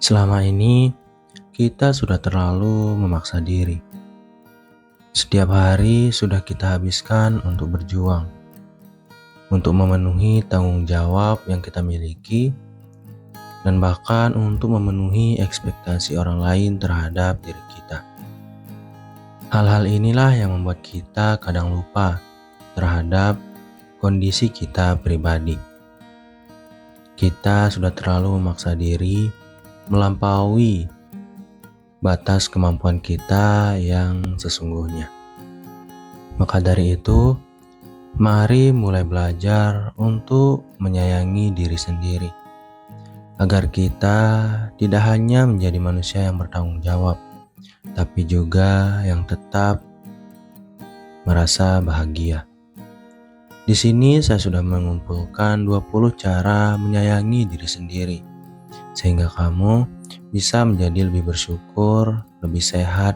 Selama ini, kita sudah terlalu memaksa diri. Setiap hari sudah kita habiskan untuk berjuang, untuk memenuhi tanggung jawab yang kita miliki, dan bahkan untuk memenuhi ekspektasi orang lain terhadap diri kita. Hal-hal inilah yang membuat kita kadang lupa terhadap kondisi kita pribadi. Kita sudah terlalu memaksa diri melampaui batas kemampuan kita yang sesungguhnya. Maka dari itu, mari mulai belajar untuk menyayangi diri sendiri, agar kita tidak hanya menjadi manusia yang bertanggung jawab, tapi juga yang tetap merasa bahagia. Di sini saya sudah mengumpulkan 20 cara menyayangi diri sendiri, sehingga kamu bisa menjadi lebih bersyukur, lebih sehat,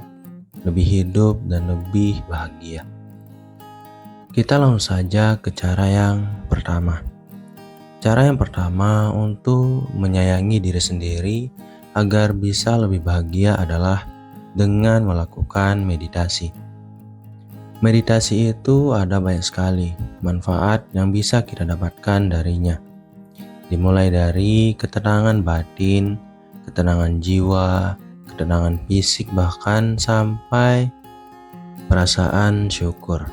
lebih hidup, dan lebih bahagia. Kita langsung saja ke cara yang pertama. Cara yang pertama untuk menyayangi diri sendiri agar bisa lebih bahagia adalah dengan melakukan meditasi. Meditasi itu ada banyak sekali manfaat yang bisa kita dapatkan darinya. Dimulai dari ketenangan batin, ketenangan jiwa, ketenangan fisik, bahkan sampai perasaan syukur.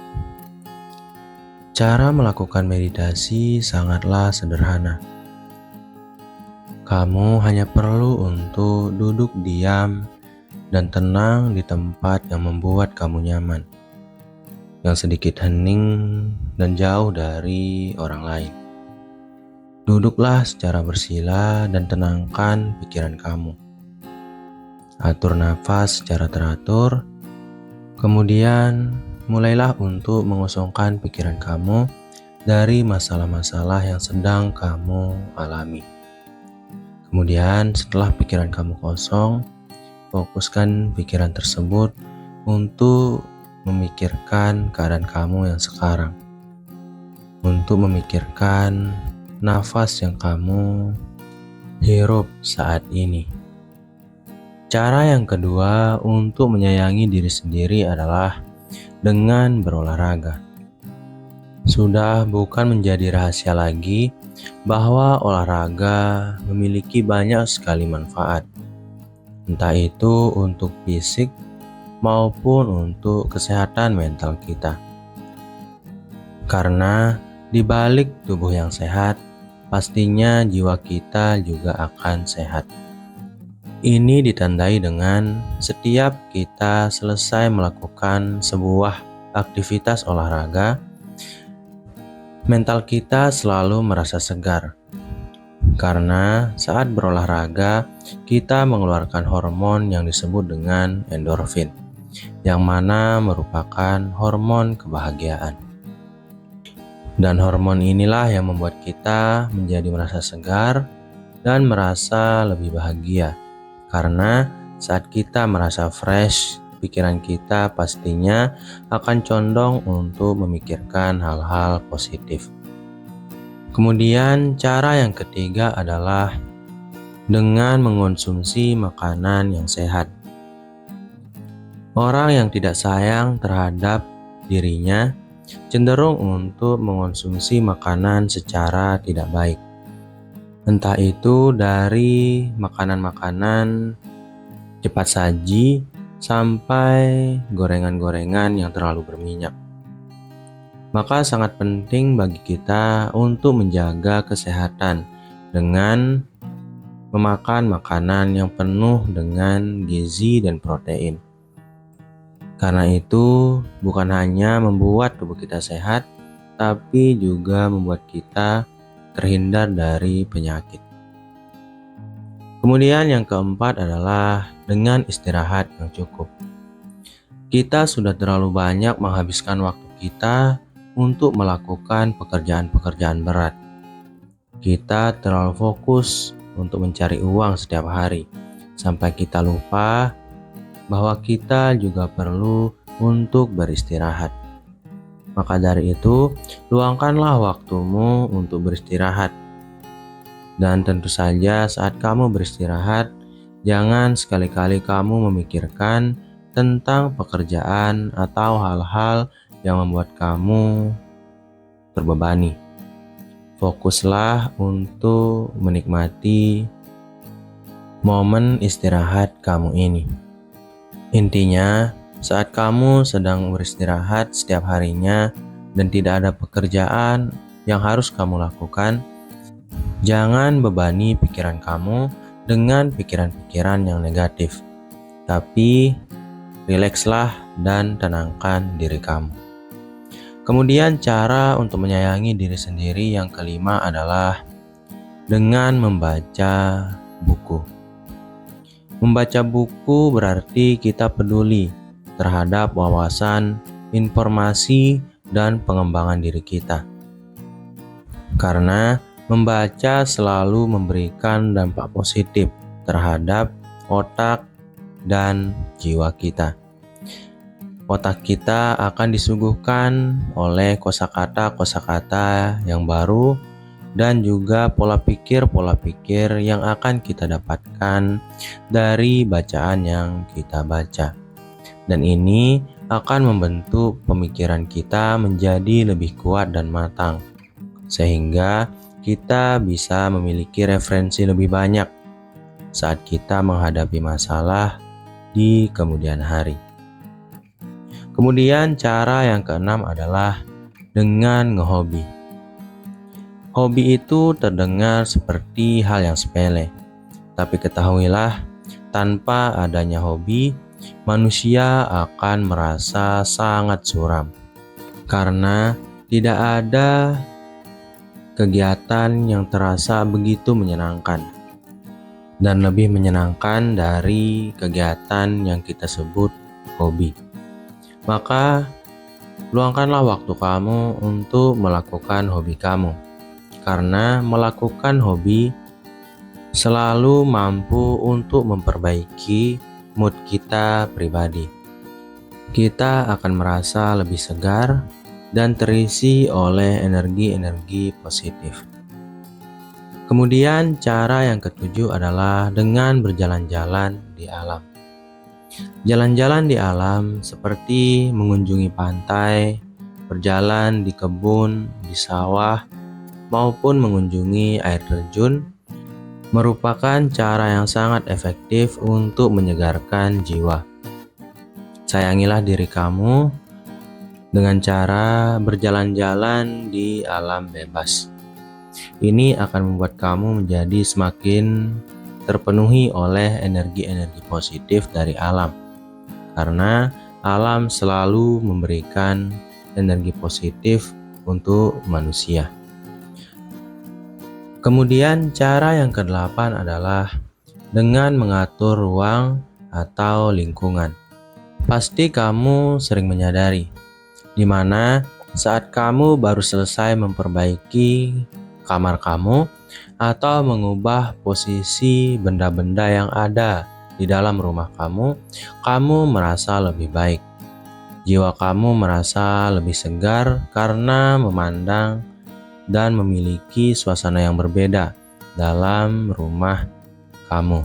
Cara melakukan meditasi sangatlah sederhana. Kamu hanya perlu untuk duduk diam dan tenang di tempat yang membuat kamu nyaman, yang sedikit hening dan jauh dari orang lain. Duduklah secara bersila dan tenangkan pikiran kamu. Atur nafas secara teratur, kemudian mulailah untuk mengosongkan pikiran kamu dari masalah-masalah yang sedang kamu alami. Kemudian setelah pikiran kamu kosong, fokuskan pikiran tersebut untuk memikirkan keadaan kamu yang sekarang, untuk memikirkan nafas yang kamu hirup saat ini. Cara yang kedua untuk menyayangi diri sendiri adalah dengan berolahraga. Sudah bukan menjadi rahasia lagi bahwa olahraga memiliki banyak sekali manfaat, entah itu untuk fisik maupun untuk kesehatan mental kita. Karena di balik tubuh yang sehat, pastinya jiwa kita juga akan sehat. Ini ditandai dengan setiap kita selesai melakukan sebuah aktivitas olahraga, mental kita selalu merasa segar. Karena saat berolahraga, kita mengeluarkan hormon yang disebut dengan endorfin, yang mana merupakan hormon kebahagiaan. Dan hormon inilah yang membuat kita menjadi merasa segar dan merasa lebih bahagia. Karena saat kita merasa fresh, pikiran kita pastinya akan condong untuk memikirkan hal-hal positif. Kemudian cara yang ketiga adalah dengan mengonsumsi makanan yang sehat. Orang yang tidak sayang terhadap dirinya cenderung untuk mengonsumsi makanan secara tidak baik. Entah itu dari makanan-makanan cepat saji sampai gorengan-gorengan yang terlalu berminyak. Maka sangat penting bagi kita untuk menjaga kesehatan dengan memakan makanan yang penuh dengan gizi dan protein. Karena itu bukan hanya membuat tubuh kita sehat, tapi juga membuat kita terhindar dari penyakit. Kemudian yang keempat adalah dengan istirahat yang cukup. Kita sudah terlalu banyak menghabiskan waktu kita untuk melakukan pekerjaan-pekerjaan berat. Kita terlalu fokus untuk mencari uang setiap hari, sampai kita lupa bahwa kita juga perlu untuk beristirahat. Maka dari itu, luangkanlah waktumu untuk beristirahat. Dan tentu saja saat kamu beristirahat, Jangan sekali-kali kamu memikirkan tentang pekerjaan atau hal-hal yang membuat kamu terbebani. Fokuslah untuk menikmati momen istirahat kamu ini. Intinya, saat kamu sedang beristirahat setiap harinya dan tidak ada pekerjaan yang harus kamu lakukan, jangan bebani pikiran kamu dengan pikiran-pikiran yang negatif. Tapi, rilekslah dan tenangkan diri kamu. Kemudian cara untuk menyayangi diri sendiri yang kelima adalah dengan membaca buku. Membaca buku berarti kita peduli terhadap wawasan, informasi, dan pengembangan diri kita. Karena membaca selalu memberikan dampak positif terhadap otak dan jiwa kita. Otak kita akan disuguhkan oleh kosakata yang baru dan juga pola pikir yang akan kita dapatkan dari bacaan yang kita baca. Dan ini akan membentuk pemikiran kita menjadi lebih kuat dan matang, sehingga kita bisa memiliki referensi lebih banyak saat kita menghadapi masalah di kemudian hari. Kemudian cara yang keenam adalah dengan ngehobi. Hobi itu terdengar seperti hal yang sepele, tapi ketahuilah, tanpa adanya hobi, manusia akan merasa sangat suram. Karena tidak ada kegiatan yang terasa begitu menyenangkan dan lebih menyenangkan dari kegiatan yang kita sebut hobi. Maka, luangkanlah waktu kamu untuk melakukan hobi kamu, karena melakukan hobi selalu mampu untuk memperbaiki mood kita pribadi. Kita akan merasa lebih segar dan terisi oleh energi-energi positif. Kemudian cara yang ketujuh adalah dengan berjalan-jalan di alam. Jalan-jalan di alam seperti mengunjungi pantai, berjalan di kebun, di sawah, maupun mengunjungi air terjun merupakan cara yang sangat efektif untuk menyegarkan jiwa. Sayangilah diri kamu dengan cara berjalan-jalan di alam bebas. Ini akan membuat kamu menjadi semakin terpenuhi oleh energi-energi positif dari alam, karena alam selalu memberikan energi positif untuk manusia. Kemudian cara yang kedelapan adalah dengan mengatur ruang atau lingkungan. Pasti kamu sering menyadari di mana saat kamu baru selesai memperbaiki kamar kamu atau mengubah posisi benda-benda yang ada di dalam rumah kamu, kamu merasa lebih baik. Jiwa kamu merasa lebih segar karena memandang dan memiliki suasana yang berbeda dalam rumah kamu.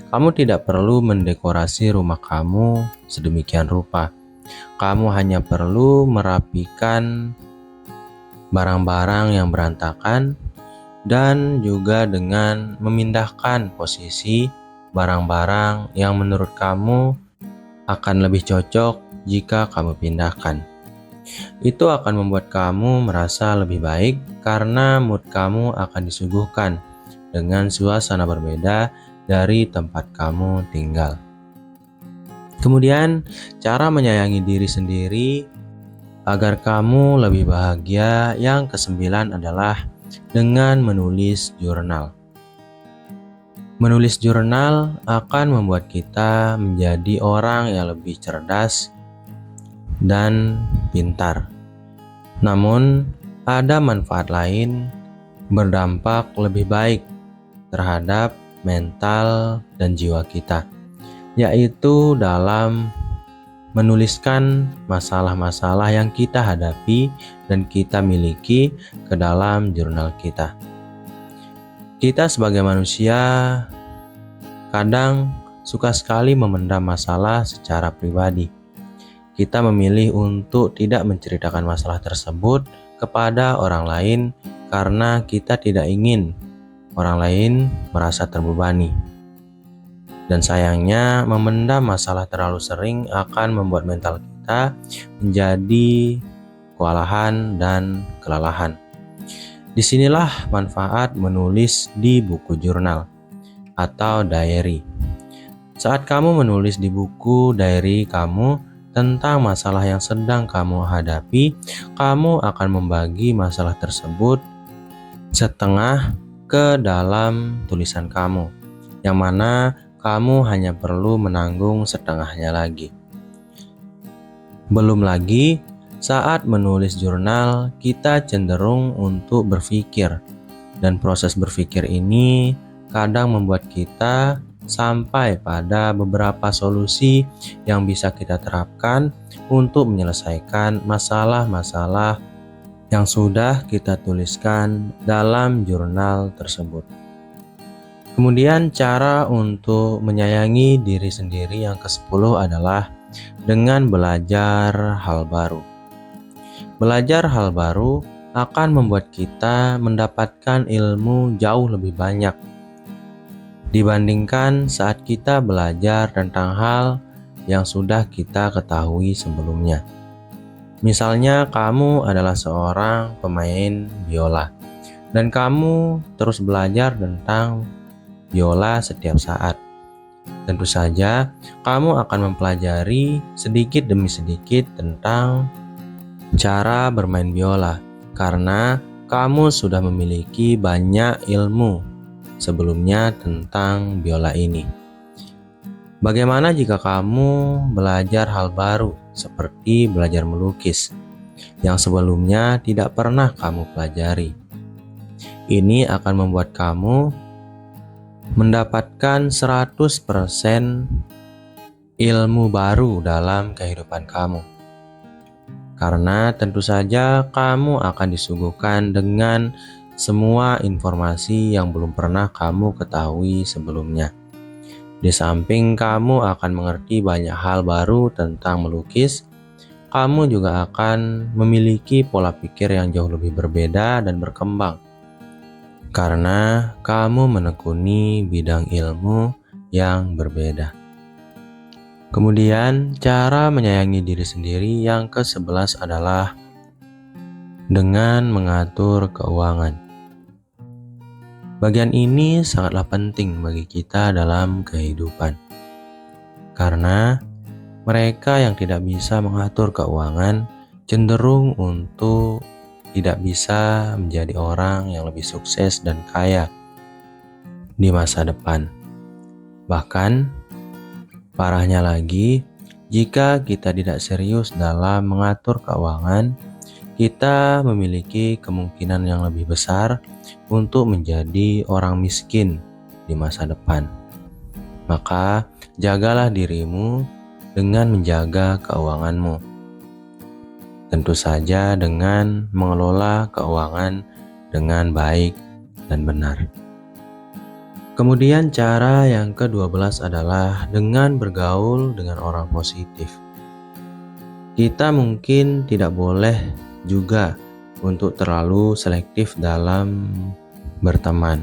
Kamu tidak perlu mendekorasi rumah kamu sedemikian rupa. Kamu hanya perlu merapikan barang-barang yang berantakan dan juga dengan memindahkan posisi barang-barang yang menurut kamu akan lebih cocok jika kamu pindahkan. Itu akan membuat kamu merasa lebih baik karena mood kamu akan disuguhkan dengan suasana berbeda dari tempat kamu tinggal. Kemudian, cara menyayangi diri sendiri agar kamu lebih bahagia yang kesembilan adalah dengan menulis jurnal. Menulis jurnal akan membuat kita menjadi orang yang lebih cerdas dan pintar. Namun, ada manfaat lain berdampak lebih baik terhadap mental dan jiwa kita, yaitu dalam menuliskan masalah-masalah yang kita hadapi dan kita miliki ke dalam jurnal kita. Kita sebagai manusia kadang suka sekali memendam masalah secara pribadi. Kita memilih untuk tidak menceritakan masalah tersebut kepada orang lain karena kita tidak ingin orang lain merasa terbebani. Dan sayangnya, memendam masalah terlalu sering akan membuat mental kita menjadi kewalahan dan kelelahan. Disinilah manfaat menulis di buku jurnal atau diary. Saat kamu menulis di buku diary kamu tentang masalah yang sedang kamu hadapi, kamu akan membagi masalah tersebut setengah ke dalam tulisan kamu, yang mana kamu hanya perlu menanggung setengahnya lagi. Belum lagi, saat menulis jurnal, kita cenderung untuk berpikir, dan proses berpikir ini kadang membuat kita sampai pada beberapa solusi yang bisa kita terapkan untuk menyelesaikan masalah-masalah yang sudah kita tuliskan dalam jurnal tersebut. Kemudian cara untuk menyayangi diri sendiri yang ke-10 adalah dengan belajar hal baru. Belajar hal baru akan membuat kita mendapatkan ilmu jauh lebih banyak dibandingkan saat kita belajar tentang hal yang sudah kita ketahui sebelumnya. Misalnya kamu adalah seorang pemain biola dan kamu terus belajar tentang biola setiap saat. Tentu saja, kamu akan mempelajari sedikit demi sedikit tentang cara bermain biola karena kamu sudah memiliki banyak ilmu sebelumnya tentang biola ini. Bagaimana jika kamu belajar hal baru seperti belajar melukis yang sebelumnya tidak pernah kamu pelajari? Ini akan membuat kamu mendapatkan 100% ilmu baru dalam kehidupan kamu. Karena tentu saja kamu akan disuguhkan dengan semua informasi yang belum pernah kamu ketahui sebelumnya. Di samping kamu akan mengerti banyak hal baru tentang melukis, kamu juga akan memiliki pola pikir yang jauh lebih berbeda dan berkembang. Karena kamu menekuni bidang ilmu yang berbeda. Kemudian, cara menyayangi diri sendiri yang ke-11 adalah dengan mengatur keuangan. Bagian ini sangatlah penting bagi kita dalam kehidupan. Karena mereka yang tidak bisa mengatur keuangan cenderung untuk tidak bisa menjadi orang yang lebih sukses dan kaya di masa depan. Bahkan, parahnya lagi, jika kita tidak serius dalam mengatur keuangan, kita memiliki kemungkinan yang lebih besar untuk menjadi orang miskin di masa depan. Maka, jagalah dirimu dengan menjaga keuanganmu. Tentu saja dengan mengelola keuangan dengan baik dan benar. Kemudian cara yang ke-12 adalah dengan bergaul dengan orang positif. Kita mungkin tidak boleh juga untuk terlalu selektif dalam berteman.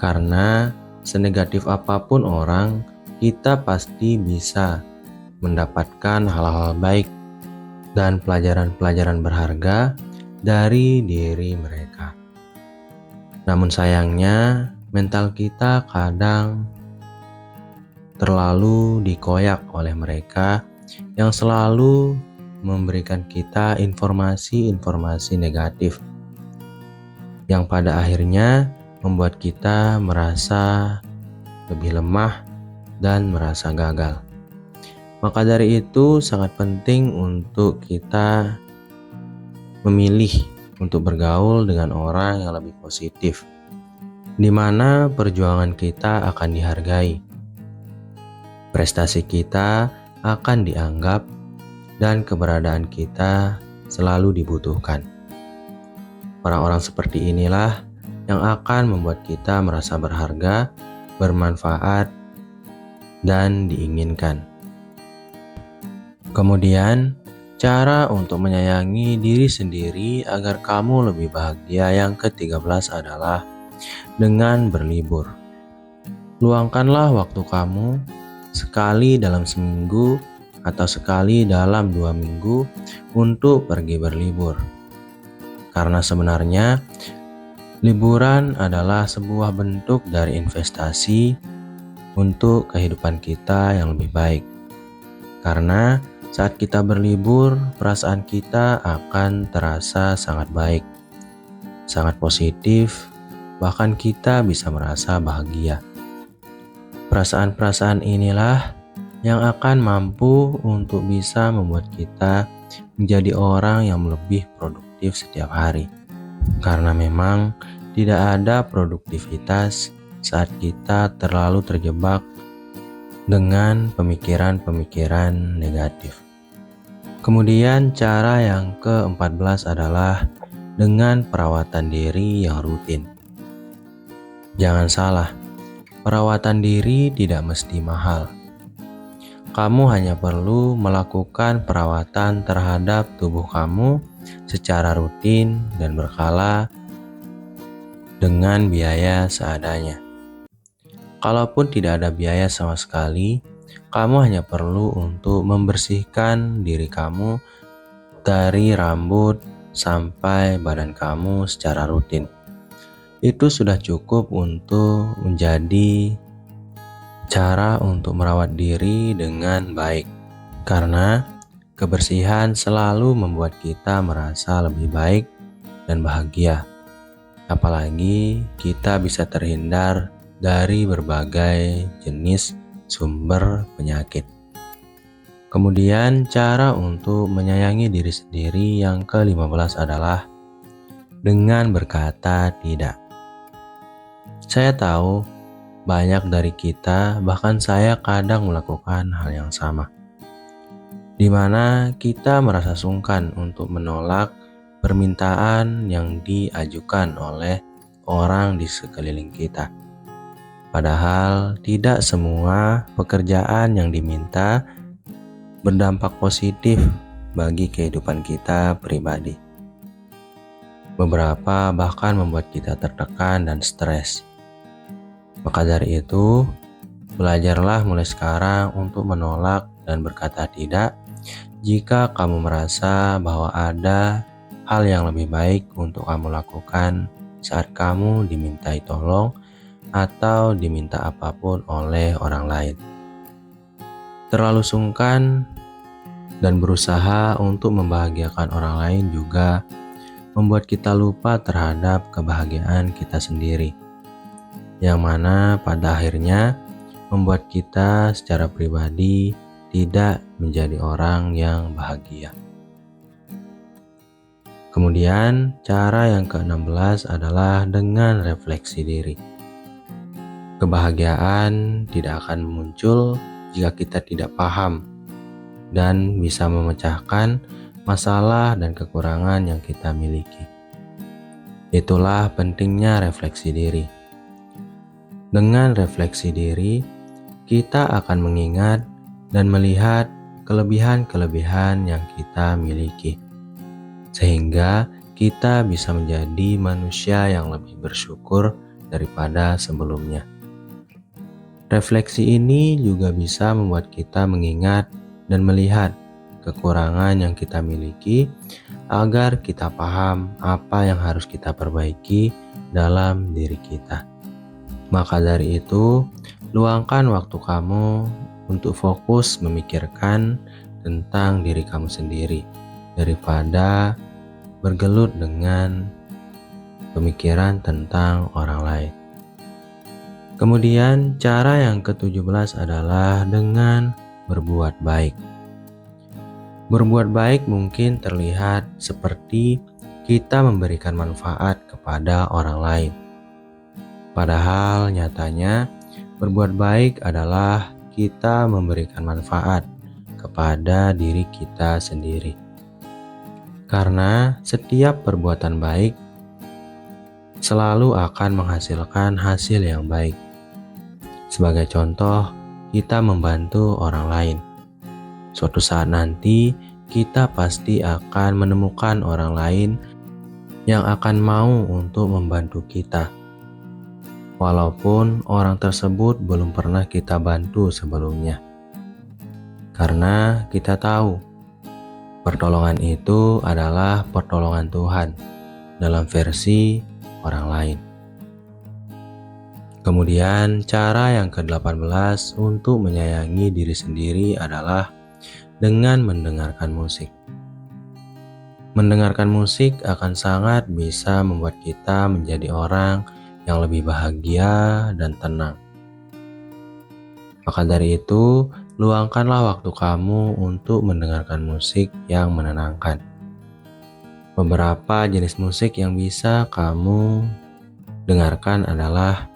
Karena senegatif apapun orang, kita pasti bisa mendapatkan hal-hal baik dan pelajaran-pelajaran berharga dari diri mereka. Namun sayangnya, mental kita kadang terlalu dikoyak oleh mereka yang selalu memberikan kita informasi-informasi negatif yang pada akhirnya membuat kita merasa lebih lemah dan merasa gagal. Maka dari itu sangat penting untuk kita memilih untuk bergaul dengan orang yang lebih positif, di mana perjuangan kita akan dihargai, prestasi kita akan dianggap, dan keberadaan kita selalu dibutuhkan. Orang-orang seperti inilah yang akan membuat kita merasa berharga bermanfaat, dan diinginkan. Kemudian, cara untuk menyayangi diri sendiri agar kamu lebih bahagia yang ke-13 adalah dengan berlibur. Luangkanlah waktu kamu sekali dalam seminggu atau sekali dalam 2 minggu untuk pergi berlibur. Karena sebenarnya liburan adalah sebuah bentuk dari investasi untuk kehidupan kita yang lebih baik. Karena saat kita berlibur, perasaan kita akan terasa sangat baik, sangat positif, bahkan kita bisa merasa bahagia. Perasaan-perasaan inilah yang akan mampu untuk bisa membuat kita menjadi orang yang lebih produktif setiap hari. Karena memang tidak ada produktivitas saat kita terlalu terjebak dengan pemikiran-pemikiran negatif. Kemudian cara yang ke-14 adalah dengan perawatan diri yang rutin. Jangan salah, perawatan diri tidak mesti mahal. Kamu hanya perlu melakukan perawatan terhadap tubuh kamu secara rutin dan berkala dengan biaya seadanya. Kalaupun tidak ada biaya sama sekali, kamu hanya perlu untuk membersihkan diri kamu dari rambut sampai badan kamu secara rutin. Itu sudah cukup untuk menjadi cara untuk merawat diri dengan baik. Karena kebersihan selalu membuat kita merasa lebih baik dan bahagia. Apalagi kita bisa terhindar dari berbagai jenis sumber penyakit. Kemudian cara untuk menyayangi diri sendiri yang ke-15 adalah dengan berkata tidak. Saya tahu banyak dari kita, bahkan saya kadang melakukan hal yang sama, di mana kita merasa sungkan untuk menolak permintaan yang diajukan oleh orang di sekeliling kita. Padahal tidak semua pekerjaan yang diminta berdampak positif bagi kehidupan kita pribadi. Beberapa bahkan membuat kita tertekan dan stres. Maka dari itu, belajarlah mulai sekarang untuk menolak dan berkata tidak jika kamu merasa bahwa ada hal yang lebih baik untuk kamu lakukan saat kamu dimintai tolong atau diminta apapun oleh orang lain. Terlalu sungkan dan berusaha untuk membahagiakan orang lain juga membuat kita lupa terhadap kebahagiaan kita sendiri, yang mana pada akhirnya membuat kita secara pribadi tidak menjadi orang yang bahagia. Kemudian cara yang ke-16 adalah dengan refleksi diri. Kebahagiaan tidak akan muncul jika kita tidak paham dan bisa memecahkan masalah dan kekurangan yang kita miliki. Itulah pentingnya refleksi diri. Dengan refleksi diri, kita akan mengingat dan melihat kelebihan-kelebihan yang kita miliki, sehingga kita bisa menjadi manusia yang lebih bersyukur daripada sebelumnya. Refleksi ini juga bisa membuat kita mengingat dan melihat kekurangan yang kita miliki agar kita paham apa yang harus kita perbaiki dalam diri kita. Maka dari itu, luangkan waktu kamu untuk fokus memikirkan tentang diri kamu sendiri daripada bergelut dengan pemikiran tentang orang lain. Kemudian cara yang ke-17 adalah dengan berbuat baik. Berbuat baik mungkin terlihat seperti kita memberikan manfaat kepada orang lain. Padahal nyatanya berbuat baik adalah kita memberikan manfaat kepada diri kita sendiri. Karena setiap perbuatan baik selalu akan menghasilkan hasil yang baik. Sebagai contoh, kita membantu orang lain. Suatu saat nanti, kita pasti akan menemukan orang lain yang akan mau untuk membantu kita. Walaupun orang tersebut belum pernah kita bantu sebelumnya. Karena kita tahu, pertolongan itu adalah pertolongan Tuhan dalam versi orang lain. Kemudian cara yang ke-18 untuk menyayangi diri sendiri adalah dengan mendengarkan musik. Mendengarkan musik akan sangat bisa membuat kita menjadi orang yang lebih bahagia dan tenang. Maka dari itu, luangkanlah waktu kamu untuk mendengarkan musik yang menenangkan. Beberapa jenis musik yang bisa kamu dengarkan adalah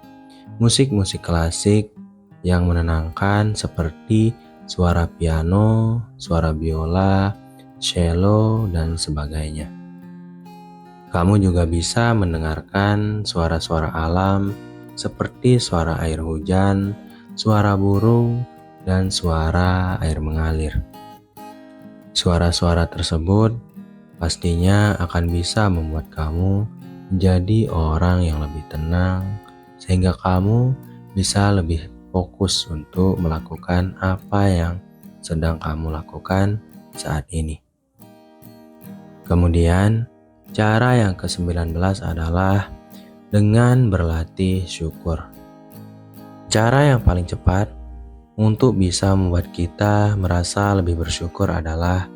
musik-musik klasik yang menenangkan seperti suara piano, suara biola, cello, dan sebagainya. Kamu juga bisa mendengarkan suara-suara alam seperti suara air hujan, suara burung, dan suara air mengalir. Suara-suara tersebut pastinya akan bisa membuat kamu menjadi orang yang lebih tenang, sehingga kamu bisa lebih fokus untuk melakukan apa yang sedang kamu lakukan saat ini. Kemudian, cara yang ke-19 adalah dengan berlatih syukur. Cara yang paling cepat untuk bisa membuat kita merasa lebih bersyukur adalah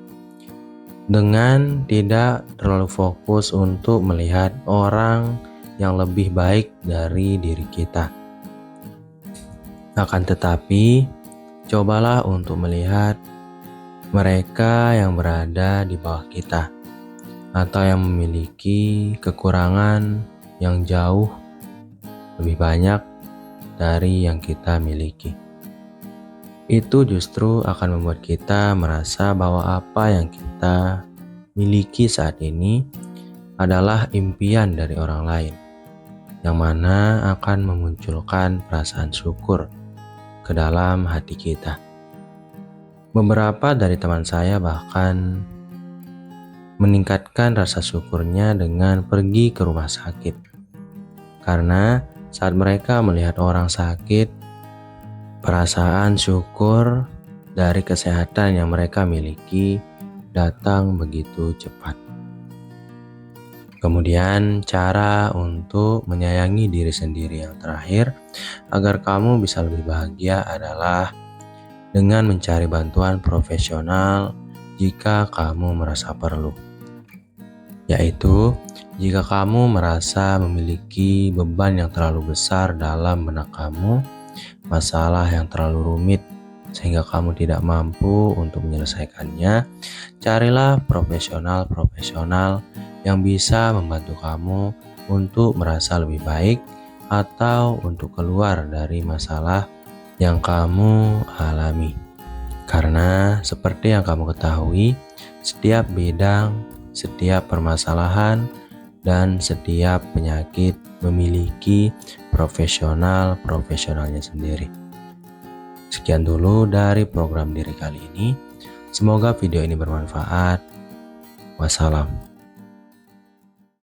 dengan tidak terlalu fokus untuk melihat orang yang lebih baik dari diri kita. Akan tetapi, cobalah untuk melihat mereka yang berada di bawah kita atau yang memiliki kekurangan yang jauh lebih banyak dari yang kita miliki. Itu justru akan membuat kita merasa bahwa apa yang kita miliki saat ini adalah impian dari orang lain, yang mana akan memunculkan perasaan syukur ke dalam hati kita. Beberapa dari teman saya bahkan meningkatkan rasa syukurnya dengan pergi ke rumah sakit. Karena saat mereka melihat orang sakit, perasaan syukur dari kesehatan yang mereka miliki datang begitu cepat. Kemudian cara untuk menyayangi diri sendiri yang terakhir agar kamu bisa lebih bahagia adalah dengan mencari bantuan profesional jika kamu merasa perlu. Yaitu jika kamu merasa memiliki beban yang terlalu besar dalam benak kamu, masalah yang terlalu rumit sehingga kamu tidak mampu untuk menyelesaikannya, carilah profesional yang bisa membantu kamu untuk merasa lebih baik atau untuk keluar dari masalah yang kamu alami. Karena seperti yang kamu ketahui, setiap bidang, setiap permasalahan, dan setiap penyakit memiliki profesionalnya sendiri. Sekian dulu dari program diri kali ini. Semoga video ini bermanfaat. Wassalam.